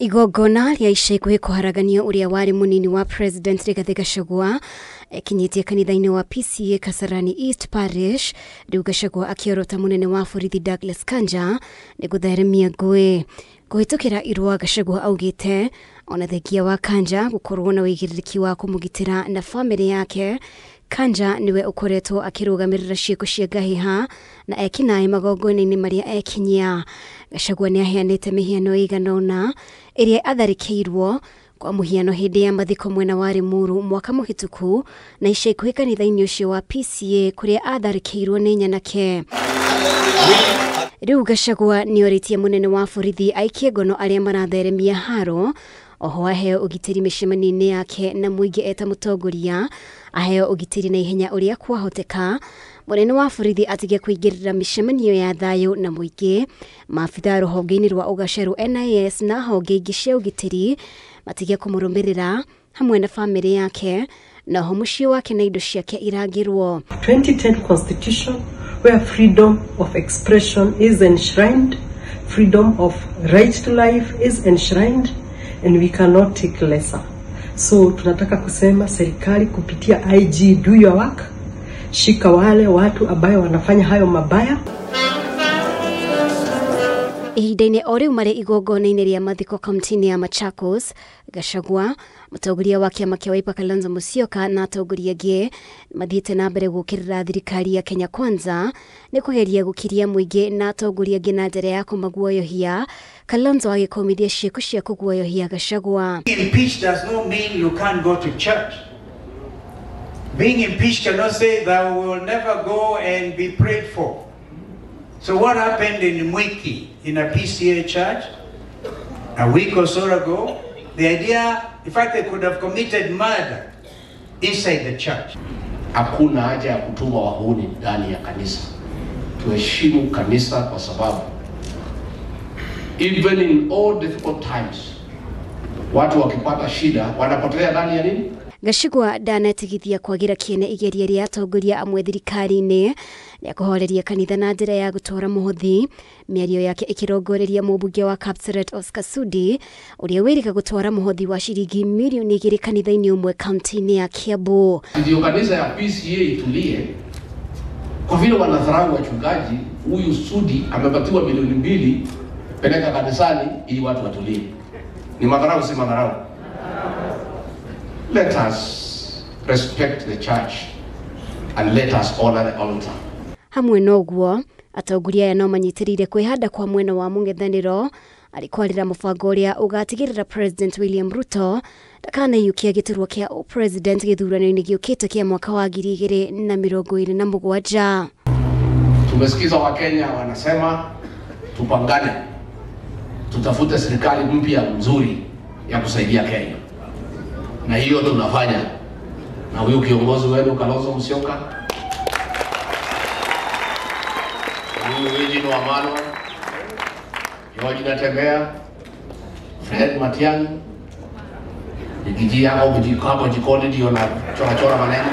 Igongona rĩa ica ikuhĩ kũharagania ũrĩa warĩ mũnini wa President Rigathi Gachagua kinyitie kanitha-inĩ wa PCEA Kasarani East Parish, rĩu Gachagua akĩorota mũnene wa borithi Douglas Kanja nĩ gũtheremia ngũĩ. Kũhĩtũkĩra irũa, Gachagua augĩte ona thengia wa Kanja gũkorwo na wĩigĩrĩrĩki wa kũmũgitĩra na famĩlĩ yake, Kanja niwe ũkoretwo akĩrũgamĩrĩra ciĩko cia ngahĩha na ekinaĩ magongona-inĩ marĩa ekinyia. Gachagua nĩ aheanĩte mĩhiano ĩigana ũna ĩrĩa atharĩkĩirwo, kwa mũhiano hĩndĩ ya mathiko mwena wa Limuru mwaka mũhĩtũku, na ica ikuhĩ kanitha-inĩ ũcio wa PCEA kũrĩa atharĩkĩirwo nĩ nyanake. Rĩu Gachagua nĩ orĩtie mũnene wa borithi aikie ngono arĩa maratheremia haro, oho aheo ũgitĩri mĩcemanio-inĩ yake na mũingĩ eta mũtongoria, aheo ũgitĩri na ihenya ũrĩa kwahoteka. Mũnene wa borithi atige kũingĩrĩra mĩcemanio ya thayũ na mũingĩ, maabitha rũhonge-inĩ rwa ũgacerũ NIS na honge ingĩ cia ũgitĩri matige kũmũrũmĩrĩra hamwe na famĩlĩ yake, na ho mũciĩ wake na indo ciake irangĩrwo. 2010 Constitution where freedom of expression is enshrined, freedom of right to life is enshrined, and we cannot take lesser. So tunataka kusema serikali kupitia IG, do your work, shika wale watu ambayo wanafanya hayo mabaya. Ihinda-inĩ o rĩu marĩ igongona-inĩ rĩa mathiko kaunti-inĩ ya Machakos, Gachagua, mũtongoria wa kĩama kĩa Wiper Kalonzo Musyoka na atongoria angĩ mathiĩte na mbere gũkĩrĩra thirikari ya Kenya Kwanza nĩ kũgeria gũkiria mũingĩ na atongoria angĩ na njĩra ya kũmaguoyohia, Kalonzo agĩkomithia ciĩko cia kũguoyohia Gachagua. Being impeached does not mean you can't go to church. Being impeached cannot say that we will never go and be prayed for. So what happened in Mwiki in a PCEA church a week or so ago? The idea, in fact, they could have committed murder inside the church. Hakuna haja ya kutuma wahuni ndani ya kanisa. Tuheshimu kanisa kwa sababu even in all difficult times, watu wakipata shida wanapotelea ndani ya nini? Gachagua ndanatigithia kwagira kiene igeria rĩa atongoria amwe thirikari-inĩ rĩa kũhoreria kanitha na njĩra ya gũtwara mũhothi, mĩario yake ĩkĩrongoreria mũmbunge wa Kapseret Oscar Sudi ũrĩa wĩrĩga gũtwara mũhothi wa ciringi milioni 2 kanitha-inĩ ũmwe kaunti-inĩ ya Kiambu. Ndio kanisa ya PCEA itulie, kwa vile wanadharau wachungaji. Huyu Sudi amepatiwa milioni 2 peleka kanisani ili watu watulie. Ni madharau, si madharau? Let us respect the church and let us honor the altar. Hamwe na ũguo, atongoria aya no manyitĩrĩire kwĩhanda kwa mwena wa mũng'ethanĩro arĩ kwarĩra mũbango ũrĩa ũgatigĩrĩra President William Ruto ndakanaiũkia gĩturwa kĩa president gĩthurano-inĩ gĩũkĩte kĩa mwaka wa 2027. Tumesikiza Wakenya wanasema tupangane, tutafute serikali mpya nzuri ya kusaidia Kenya. Na hiyo tunafanya na huyu kiongozi wenu Kalonzo Musyoka, huyu Eugene Wamalwa, George Natembeya, Fred Matiang'i, nikijia hapo jikoni ndio na chora maneno.